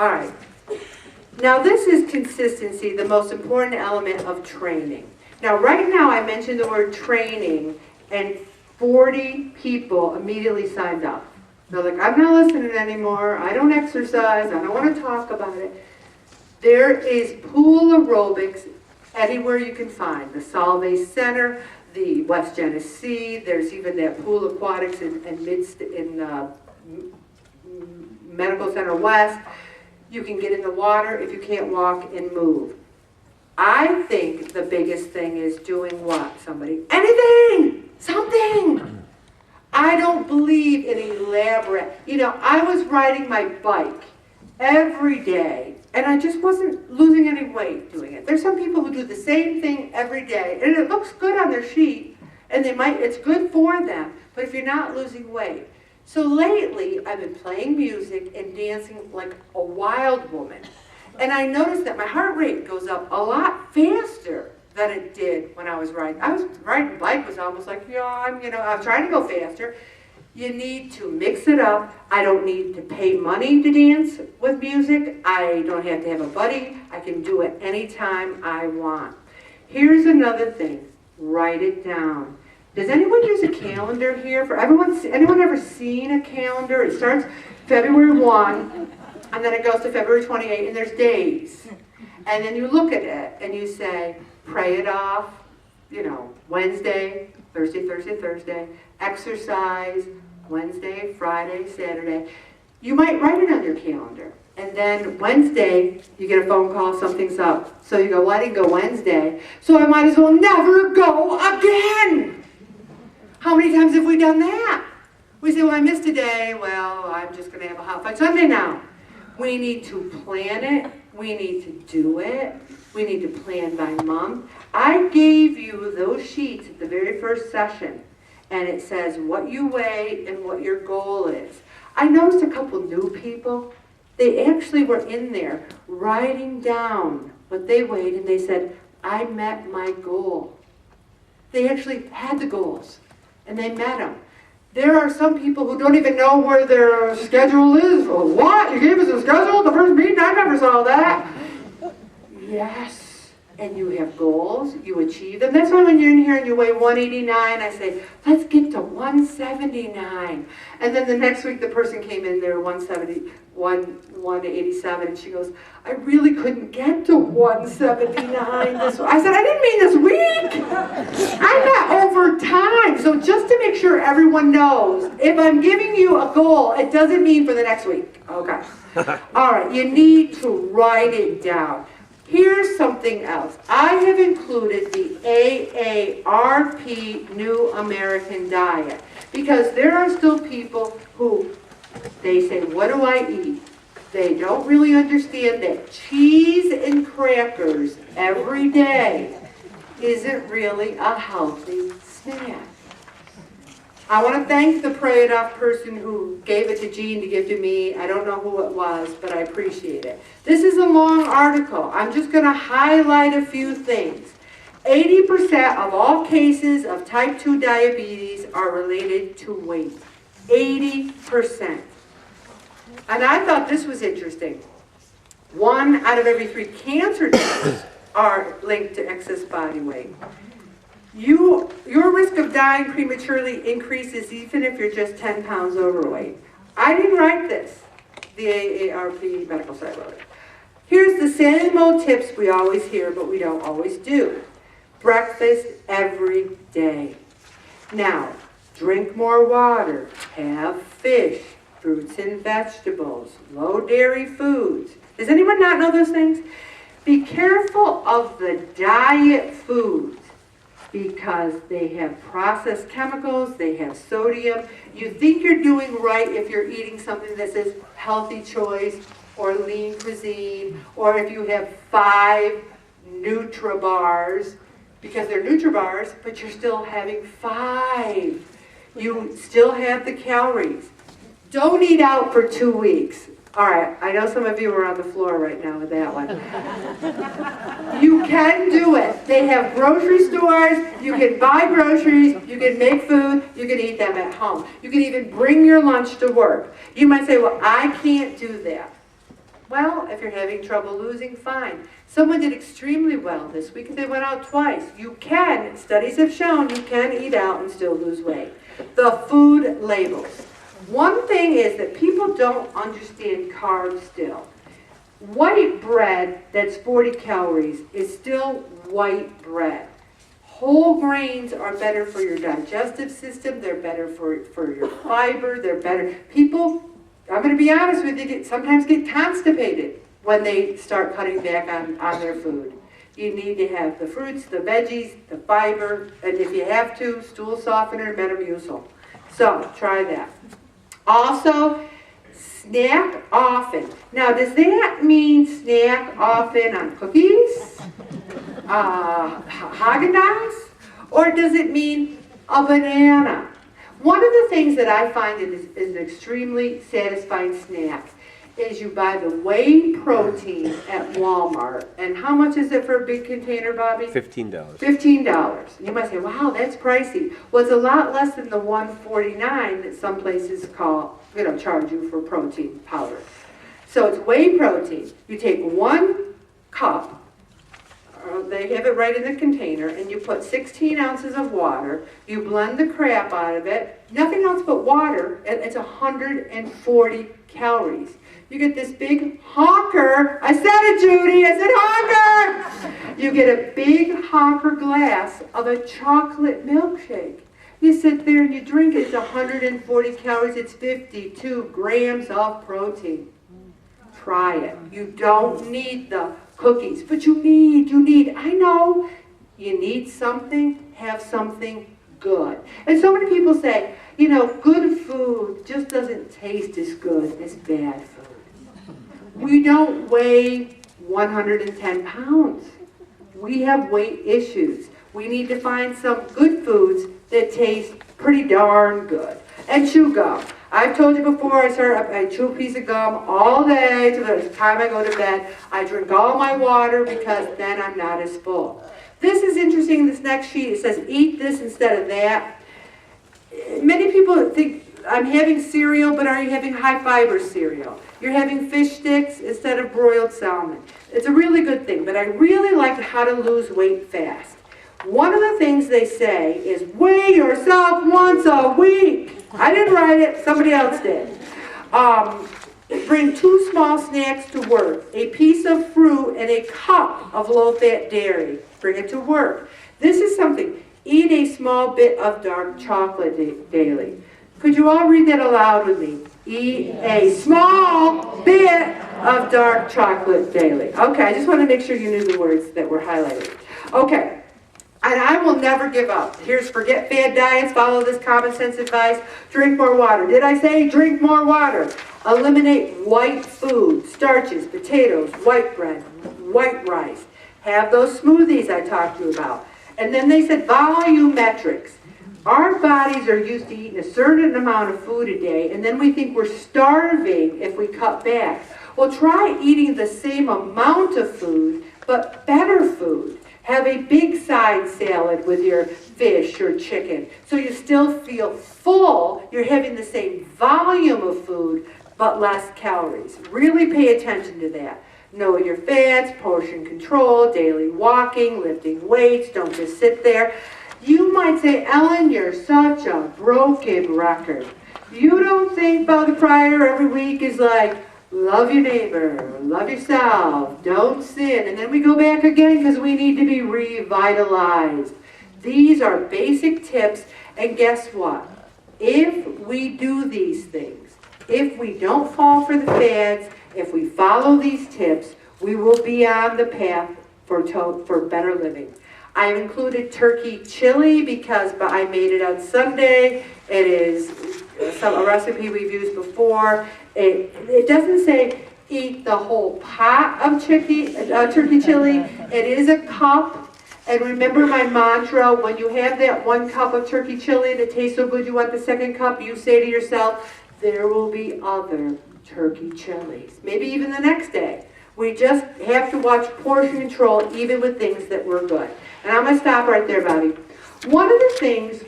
All right. Now this is consistency, the most important element of training. Now right now I mentioned the word training and 40 people immediately signed up. They're like, I'm not listening anymore, I don't exercise, I don't want to talk about it. There is pool aerobics anywhere you can find. The Solvay Center, the West Genesee, there's even that pool aquatics in Medical Center West. You can get in the water if you can't walk and move. I think the biggest thing is doing what? Somebody? Anything! Something! I don't believe in elaborate. You know, I was riding my bike every day and I just wasn't losing any weight doing it. There's some people who do the same thing every day and it looks good on their sheet and it's good for them, but if you're not losing weight. So lately, I've been playing music and dancing like a wild woman. And I noticed that my heart rate goes up a lot faster than it did when I was riding. I was riding bike was almost like, I was trying to go faster. You need to mix it up. I don't need to pay money to dance with music. I don't have to have a buddy. I can do it anytime I want. Here's another thing. Write it down. Does anyone use a calendar here? Anyone ever seen a calendar? It starts February 1, and then it goes to February 28, and there's days. And then you look at it, and you say, pray it off, Wednesday, Thursday, exercise, Wednesday, Friday, Saturday. You might write it on your calendar. And then Wednesday, you get a phone call, something's up. So you go, well, I didn't go Wednesday, so I might as well never go again. How many times have we done that? We say, well, I missed a day. Well, I'm just going to have a hot fudge sundae now. We need to plan it. We need to do it. We need to plan by month. I gave you those sheets at the very first session, and it says what you weigh and what your goal is. I noticed a couple new people. They actually were in there writing down what they weighed, and they said, I met my goal. They actually had the goals. And they met them. There are some people who don't even know where their schedule is. Or what? You gave us a schedule at the first meeting? I never saw that. Yes. And you have goals. You achieve them. That's why when you're in here and you weigh 189, I say, let's get to 179. And then the next week the person came in there 187, and she goes, I really couldn't get to 179 this week. I said, I didn't mean this week. I meant over time. So just to make sure everyone knows, if I'm giving you a goal, it doesn't mean for the next week. Okay. All right, you need to write it down. Here's something else. I have included the AARP New American Diet because there are still people who, they say, what do I eat? They don't really understand that cheese and crackers every day isn't really a healthy snack. I want to thank the Pray It Off person who gave it to Jean to give to me. I don't know who it was, but I appreciate it. This is a long article. I'm just going to highlight a few things. 80% of all cases of type 2 diabetes are related to weight. 80%. And I thought this was interesting. 1 out of every 3 cancer deaths are linked to excess body weight. Your risk of dying prematurely increases even if you're just 10 pounds overweight. I didn't write this. The AARP medical site wrote it. Here's the same old tips we always hear, but we don't always do. Breakfast every day. Now, drink more water, have fish, fruits and vegetables, low dairy foods. Does anyone not know those things? Be careful of the diet foods because they have processed chemicals, they have sodium. You think you're doing right if you're eating something that says healthy choice or lean cuisine, or if you have 5 Nutribars, because they're Nutribars, but you're still having 5. You still have the calories. Don't eat out for 2 weeks. All right, I know some of you are on the floor right now with that one. You can do it. They have grocery stores. You can buy groceries. You can make food. You can eat them at home. You can even bring your lunch to work. You might say, well, I can't do that. Well, if you're having trouble losing, fine. Someone did extremely well this week. They went out twice. You can, studies have shown, you can eat out and still lose weight. The food labels. One thing is that people don't understand carbs still. White bread that's 40 calories is still white bread. Whole grains are better for your digestive system. They're better for your fiber. They're better. People, I'm going to be honest with you, sometimes get constipated when they start cutting back on their food. You need to have the fruits, the veggies, the fiber, and if you have to, stool softener, Metamucil. So try that. Also, snack often. Now, does that mean snack often on cookies? Haagen-Dazs? Or does it mean a banana? One of the things that I find is an extremely satisfying snack is you buy the whey protein at Walmart. And how much is it for a big container, Bobby? $15. $15. You might say, wow, that's pricey. Well, it's a lot less than the $1.49 that some places charge you for protein powder. So it's whey protein. You take 1 cup, they have it right in the container, and you put 16 ounces of water. You blend the crap out of it. Nothing else but water, and it's 140 calories. You get this big honker. I said it, Judy. I said honker. You get a big honker glass of a chocolate milkshake. You sit there and you drink it. It's 140 calories. It's 52 grams of protein. Try it. You don't need the cookies, but you need, I know, you need something, have something good. And so many people say, good food just doesn't taste as good as bad food. We don't weigh 110 pounds. We have weight issues. We need to find some good foods that taste pretty darn good. And chew gum. I've told you before, I chew a piece of gum all day till the time I go to bed. I drink all my water because then I'm not as full. This is interesting, this next sheet. It says, eat this instead of that. Many people think, I'm having cereal, but are you having high fiber cereal? You're having fish sticks instead of broiled salmon. It's a really good thing, but I really like how to lose weight fast. One of the things they say is, weigh yourself once a week. I didn't write it, somebody else did. Bring 2 small snacks to work, a piece of fruit and a cup of low-fat dairy. Bring it to work. This is something. Eat a small bit of dark chocolate daily. Could you all read that aloud with me? Eat a small bit of dark chocolate daily. Okay, I just want to make sure you knew the words that were highlighted. Okay. And I will never give up. Here's forget fad diets, follow this common sense advice, drink more water. Did I say drink more water? Eliminate white food, starches, potatoes, white bread, white rice. Have those smoothies I talked to you about. And then they said volumetrics. Our bodies are used to eating a certain amount of food a day, and then we think we're starving if we cut back. Well, try eating the same amount of food, but better food. Have a big side salad with your fish or chicken so you still feel full. You're having the same volume of food but less calories. Really pay attention to that. Know your fats, portion control, daily walking, lifting weights. Don't just sit there. You might say, Ellen, you're such a broken record. You don't think Father Pryor every week is like, love your neighbor, love yourself, don't sin. And then we go back again because we need to be revitalized. These are basic tips, and guess what? If we do these things, if we don't fall for the fads, if we follow these tips, we will be on the path for better living. I've included turkey chili because I made it on Sunday. It is a recipe we've used before. It doesn't say eat the whole pot of turkey chili. It is a cup. And remember my mantra, when you have that 1 cup of turkey chili and it tastes so good you want the 2nd cup, you say to yourself, there will be other turkey chilies. Maybe even the next day. We just have to watch portion control even with things that were good. And I'm going to stop right there, Bobby. One of the things